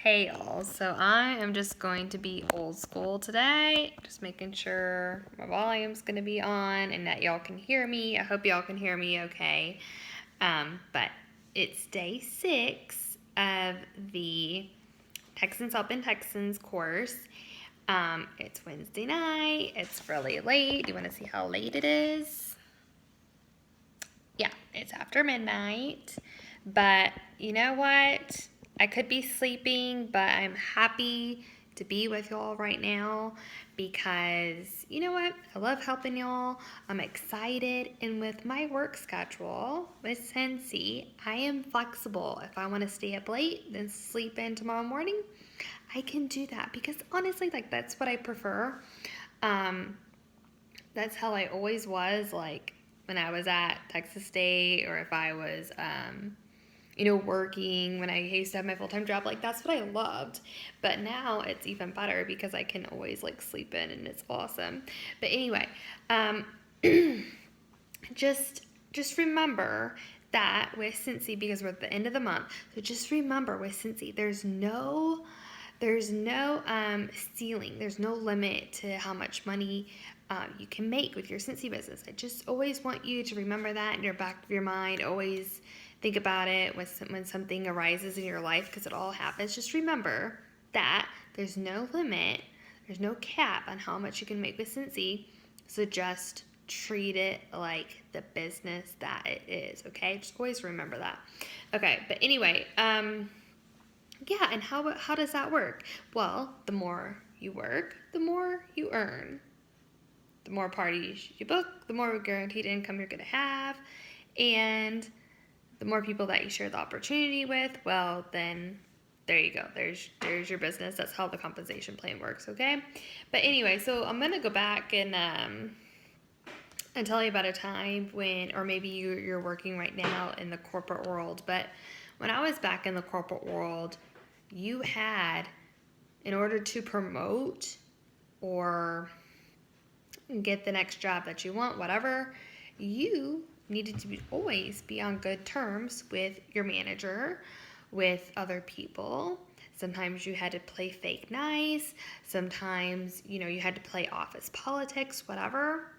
Hey y'all, so I am just going to be old school today, just making sure my volume's going to be on and that y'all can hear me. I hope y'all can hear me okay. But it's day 6 of the Texans Helping Texans course. It's Wednesday night, it's really late. Do you want to see how late it is? Yeah, it's after midnight. But you know what? I could be sleeping, but I'm happy to be with y'all right now because you know what? I love helping y'all. I'm excited. And with my work schedule with Scentsy, I am flexible. If I want to stay up late and sleep in tomorrow morning, I can do that because honestly, like that's what I prefer. Um, that's how I always was, like when I was at Texas State or if I was, working when I used to have my full time job. Like that's what I loved. But now it's even better because I can always like sleep in and it's awesome. But anyway, um, just remember that with Scentsy, because we're at the end of the month, so just remember with Scentsy, there's no ceiling, there's no limit to how much money you can make with your Scentsy business. I just always want you to remember that in your back of your mind. Always think about it when something arises in your life, because it all happens. Just remember that there's no limit, there's no cap on how much you can make with Scentsy. So just treat it like the business that it is, okay? Just always remember that. Okay, but anyway, yeah, and how does that work? Well, the more you work, the more you earn. The more parties you book, the more guaranteed income you're going to have, and the more people that you share the opportunity with, well, then there you go. There's your business. That's how the compensation plan works, okay? But anyway, so I'm going to go back and tell you about a time when, or maybe you're working right now in the corporate world, but when I was back in the corporate world, you had, in order to promote or get the next job that you want, whatever, you needed to always be on good terms with your manager, with other people. Sometimes you had to play fake nice. Sometimes, you had to play office politics, whatever.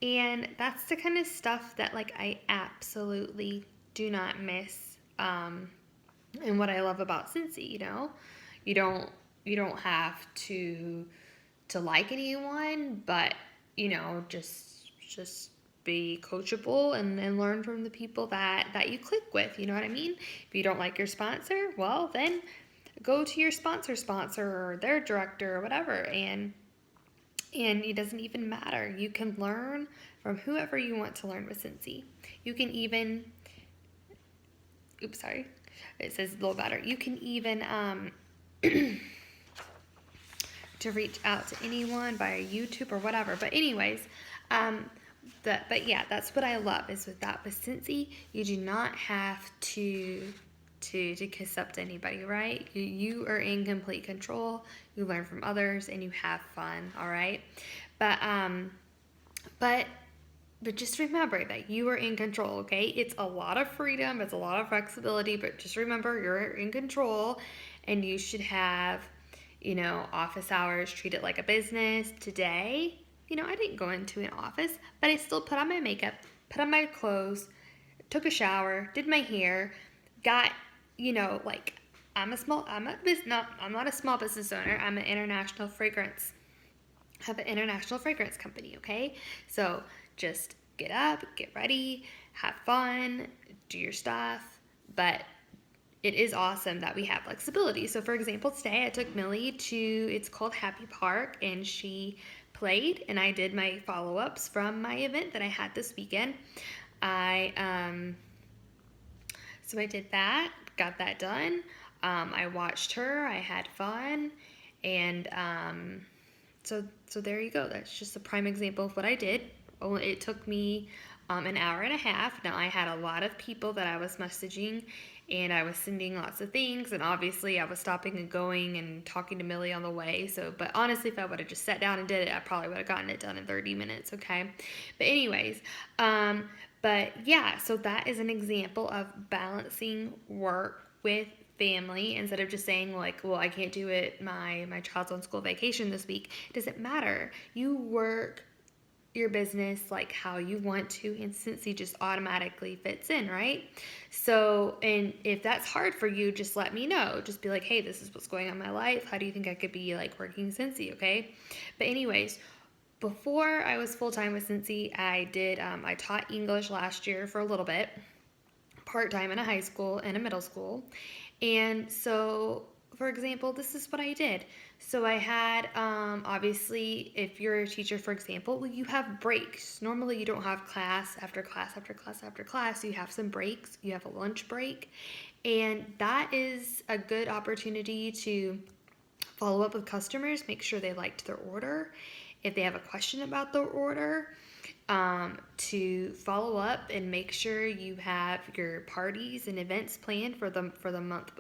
And that's the kind of stuff that like I absolutely do not miss. And what I love about Cincy, you don't you don't have to like anyone, but just be coachable and learn from the people that you click with. You know what I mean? If you don't like your sponsor, well then go to your sponsor or their director or whatever, and it doesn't even matter. You can learn from whoever you want to learn with Cincy. You can even, oops, sorry, it says a little better. You can even to reach out to anyone via YouTube or whatever. But anyways, but yeah, that's what I love is with Cincy, you do not have to kiss up to anybody, right? You are in complete control. You learn from others and you have fun, all right? But but just remember that you are in control, okay? It's a lot of freedom, it's a lot of flexibility, but just remember you're in control and you should have, office hours, treat it like a business. Today, I didn't go into an office, but I still put on my makeup, put on my clothes, took a shower, did my hair, got, like I'm not a small business owner. I'm an international fragrance. I have an international fragrance company, okay? So just get up, get ready, have fun, do your stuff, but it is awesome that we have flexibility. So for example, today I took Millie to, it's called Happy Park, and she played and I did my follow-ups from my event that I had this weekend. So I did that, got that done. I watched her, I had fun, and so there you go. That's just a prime example of what I did. It took me an hour and a half. Now I had a lot of people that I was messaging and I was sending lots of things, and obviously I was stopping and going and talking to Millie on the way. So, but honestly, if I would have just sat down and did it, I probably would have gotten it done in 30 minutes, okay? But anyways, but yeah, so that is an example of balancing work with family instead of just saying like, well, I can't do it. My child's on school vacation this week. It doesn't matter. You work your business like how you want to, and Cincy just automatically fits in, right? So, and if that's hard for you, just let me know. Just be like, hey, this is what's going on in my life. How do you think I could be like working Cincy? Okay. But anyways, before I was full-time with Cincy, I taught English last year for a little bit, part-time in a high school and a middle school. And so, for example, this is what I did. So I had, obviously, if you're a teacher, for example, well, you have breaks. Normally you don't have class after class after class after class. You have some breaks. You have a lunch break. And that is a good opportunity to follow up with customers, make sure they liked their order. If they have a question about their order, to follow up and make sure you have your parties and events planned for the month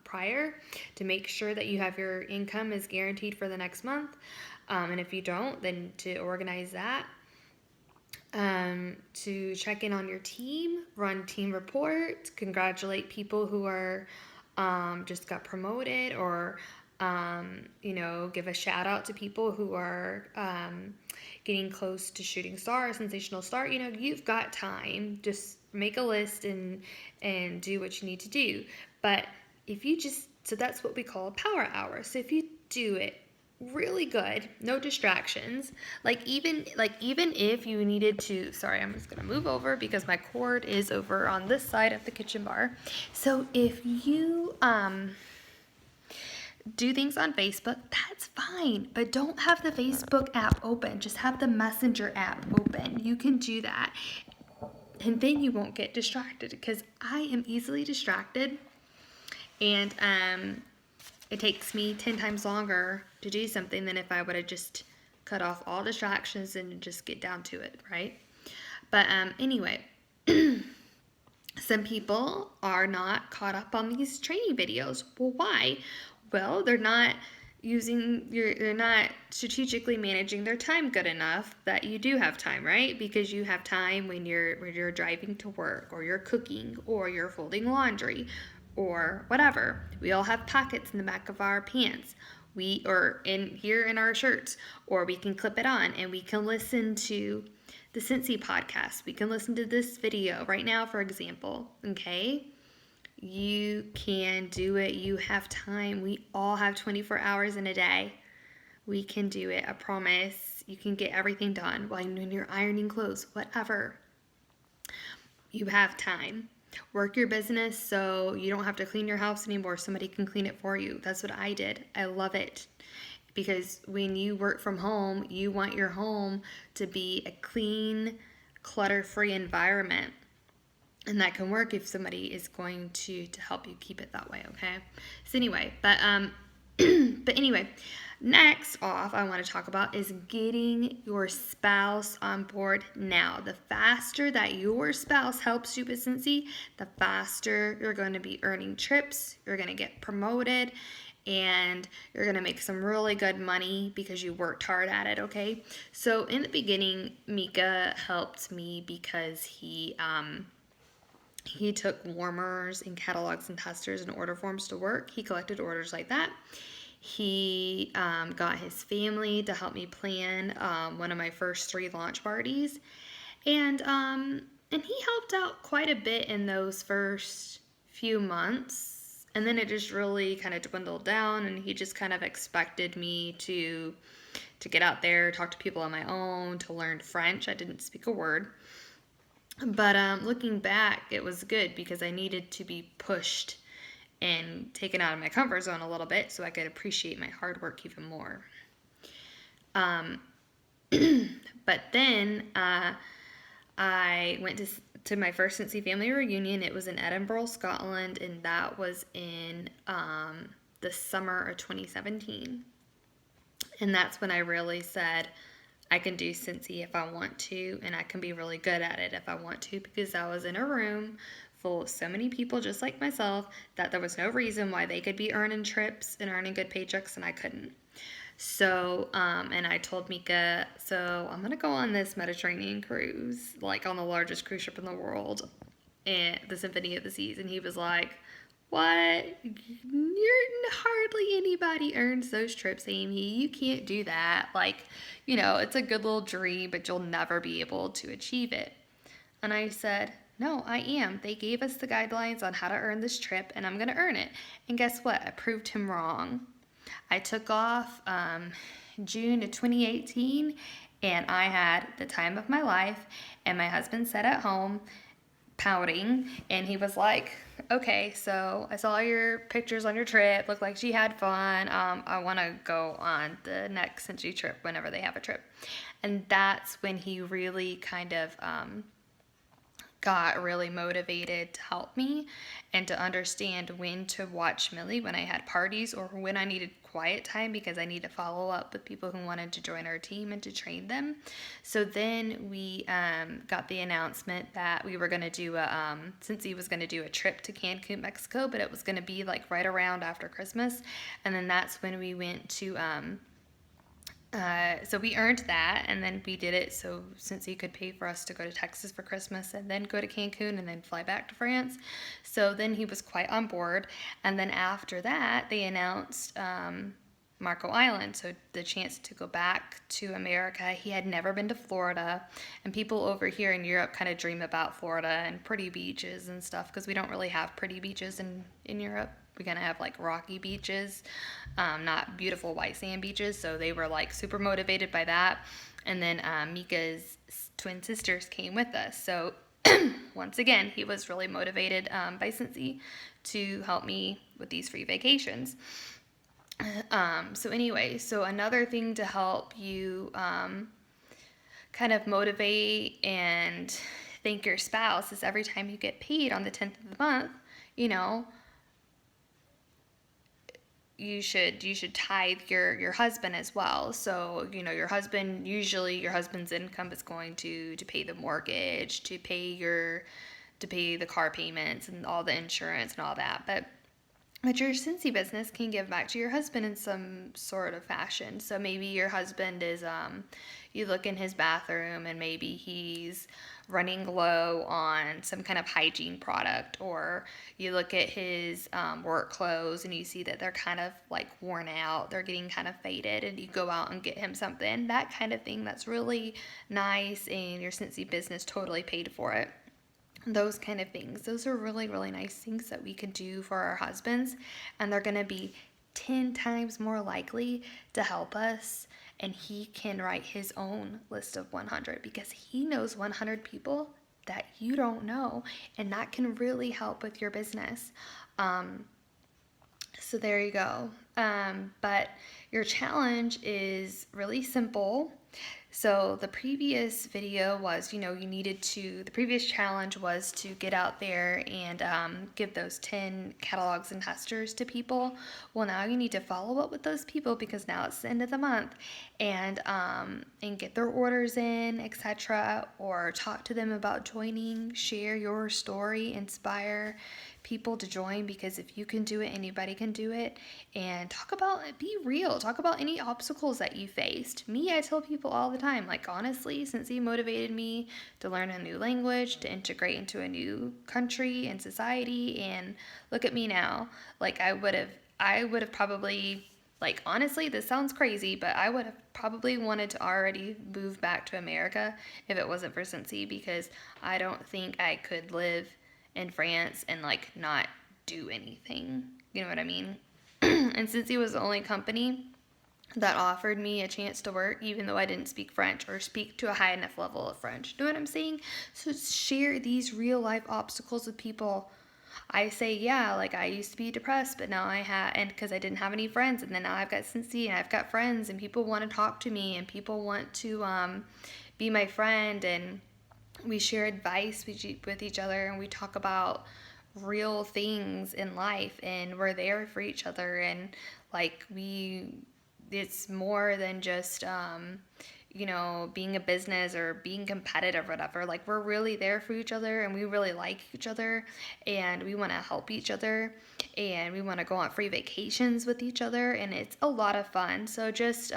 prior, to make sure that you have your income is guaranteed for the next month, and if you don't, then to organize that, to check in on your team, run team reports, congratulate people who are just got promoted, or give a shout out to people who are getting close to shooting star, sensational star. You've got time. Just make a list and do what you need to do. But if you so that's what we call a power hour. So if you do it really good, no distractions, even if you needed to, sorry, I'm just gonna move over because my cord is over on this side of the kitchen bar. So if you do things on Facebook, that's fine, but don't have the Facebook app open. Just have the Messenger app open. You can do that, and then you won't get distracted, because I am easily distracted, and it takes me 10 times longer to do something than if I would have just cut off all distractions and just get down to it, right? But anyway, some people are not caught up on these training videos. Well, why? Well, they're not strategically managing their time good enough that you do have time, right? Because you have time when you're driving to work, or you're cooking, or you're folding laundry, or whatever. We all have pockets in the back of our pants. Or in our shirts, or we can clip it on and we can listen to the Cincy podcast. We can listen to this video right now, for example, okay? You can do it. You have time. We all have 24 hours in a day. We can do it. I promise. You can get everything done when you're ironing clothes, whatever. You have time. Work your business so you don't have to clean your house anymore. Somebody can clean it for you. That's what I did. I love it. Because when you work from home, you want your home to be a clean, clutter-free environment. And that can work if somebody is going to help you keep it that way, okay? So anyway, but anyway, next off I want to talk about is getting your spouse on board now. The faster that your spouse helps you with Cincy, the faster you're going to be earning trips, you're going to get promoted, and you're going to make some really good money because you worked hard at it, okay? So in the beginning, Mika helped me because he took warmers and catalogs and testers and order forms to work. He collected orders like that. He got his family to help me plan one of my first 3 launch parties. And he helped out quite a bit in those first few months. And then it just really kind of dwindled down, and he just kind of expected me to get out there, talk to people on my own, to learn French. I didn't speak a word. But looking back, it was good because I needed to be pushed and taken out of my comfort zone a little bit so I could appreciate my hard work even more. But then I went to my first Cincy family reunion. It was in Edinburgh, Scotland, and that was in the summer of 2017. And that's when I really said, I can do Cincy if I want to, and I can be really good at it if I want to, because I was in a room full of so many people just like myself that there was no reason why they could be earning trips and earning good paychecks and I couldn't. So, and I told Mika, so I'm going to go on this Mediterranean cruise, like on the largest cruise ship in the world, and the Symphony of the Seas. And he was like, What? Hardly anybody earns those trips, Amy. You can't do that. Like, it's a good little dream, but you'll never be able to achieve it. And I said, no, I am. They gave us the guidelines on how to earn this trip, and I'm going to earn it. And guess what? I proved him wrong. I took off June of 2018, and I had the time of my life. And my husband sat at home pouting, and he was like, okay, so I saw your pictures on your trip. Looked like she had fun. I want to go on the next Cincy trip whenever they have a trip. And that's when he really kind of got really motivated to help me and to understand when to watch Millie when I had parties or when I needed quiet time, because I need to follow up with people who wanted to join our team and to train them. So then we got the announcement that we were going to do Cincy was going to do a trip to Cancun, Mexico, but it was going to be like right around after Christmas. And then that's when we went to so we earned that, and then we did it so since he could pay for us to go to Texas for Christmas and then go to Cancun and then fly back to France. So then he was quite on board. And then after that, they announced Marco Island, so the chance to go back to America. He had never been to Florida, and people over here in Europe kind of dream about Florida and pretty beaches and stuff, because we don't really have pretty beaches in Europe. We're gonna have like rocky beaches, not beautiful white sand beaches. So they were like super motivated by that. And then Mika's twin sisters came with us. So once again, he was really motivated by Cincy to help me with these free vacations. So anyway, so another thing to help you kind of motivate and thank your spouse is every time you get paid on the 10th of the month, you should tithe your husband as well. So your husband's income is going to pay the mortgage, to pay the car payments and all the insurance and all that. But your Cincy business can give back to your husband in some sort of fashion. So maybe your husband is, you look in his bathroom and maybe he's running low on some kind of hygiene product, or you look at his work clothes and you see that they're kind of like worn out, they're getting kind of faded, and you go out and get him something, that kind of thing that's really nice, and your Cincy business totally paid for it. Those kind of things. Those are really, really nice things that we can do for our husbands, and they're going to be 10 times more likely to help us, and he can write his own list of 100 because he knows 100 people that you don't know, and that can really help with your business. So there you go. But your challenge is really simple. So the previous video was, the previous challenge was to get out there and give those 10 catalogs and testers to people. Well, now you need to follow up with those people because now it's the end of the month, and get their orders in, etc., or talk to them about joining, share your story, inspire people to join, because if you can do it, anybody can do it. And be real, talk about any obstacles that you faced. I tell people all the time, like, honestly, since he motivated me to learn a new language, to integrate into a new country and society, and look at me now. Like, I would have probably, like, honestly, this sounds crazy, but I would have probably wanted to already move back to America if it wasn't for Cincy, because I don't think I could live in France and like not do anything. You know what I mean? And Cincy was the only company that offered me a chance to work even though I didn't speak French or speak to a high enough level of French. You know what I'm saying? So share these real life obstacles with people. I say, yeah, like, I used to be depressed, but now and because I didn't have any friends, and then now I've got Cincy and I've got friends, and people want to talk to me, and people want to be my friend, and we share advice with each other, and we talk about real things in life, and we're there for each other, and like it's more than just being a business or being competitive or whatever. Like, we're really there for each other, and we really like each other, and we want to help each other, and we want to go on free vacations with each other, and it's a lot of fun. So just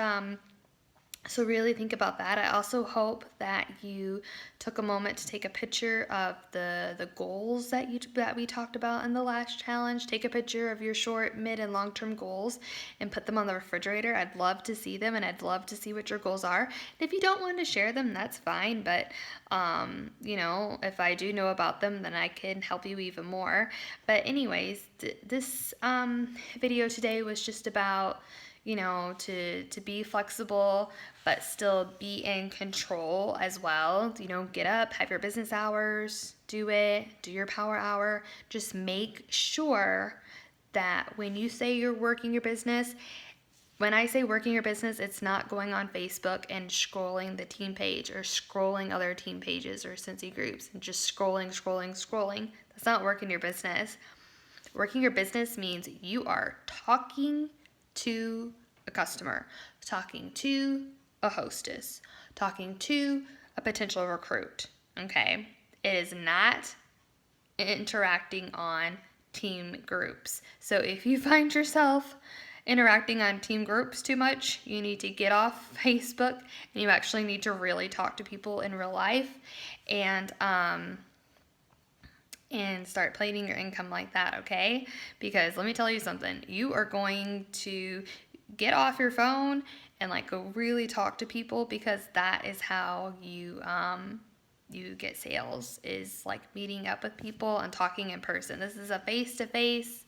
So really think about that. I also hope that you took a moment to take a picture of the goals that we talked about in the last challenge. Take a picture of your short, mid, and long-term goals and put them on the refrigerator. I'd love to see them, and I'd love to see what your goals are. And if you don't want to share them, that's fine. But if I do know about them, then I can help you even more. But anyways, this video today was just about to be flexible, but still be in control as well. Get up, have your business hours, do your power hour. Just make sure that when you say you're working your business, when I say working your business, it's not going on Facebook and scrolling the team page or scrolling other team pages or Scentsy groups and just scrolling. That's not working your business. Working your business means you are talking to a customer, talking to a hostess, talking to a potential recruit. Okay? It is not interacting on team groups. So if you find yourself interacting on team groups too much, you need to get off Facebook and you actually need to really talk to people in real life and start planning your income like that, okay? Because let me tell you something, you are going to get off your phone and go really talk to people, because that is how you get sales, is meeting up with people and talking in person. This is a face-to-face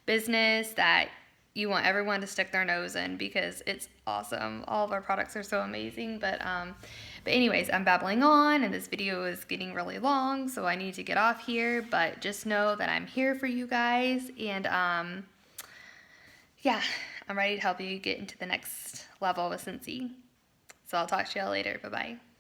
business that you want everyone to stick their nose in, because it's awesome. All of our products are so amazing. But anyways, I'm babbling on, and this video is getting really long, so I need to get off here. But just know that I'm here for you guys, and yeah, I'm ready to help you get into the next level with Scentsy. So I'll talk to y'all later. Bye-bye.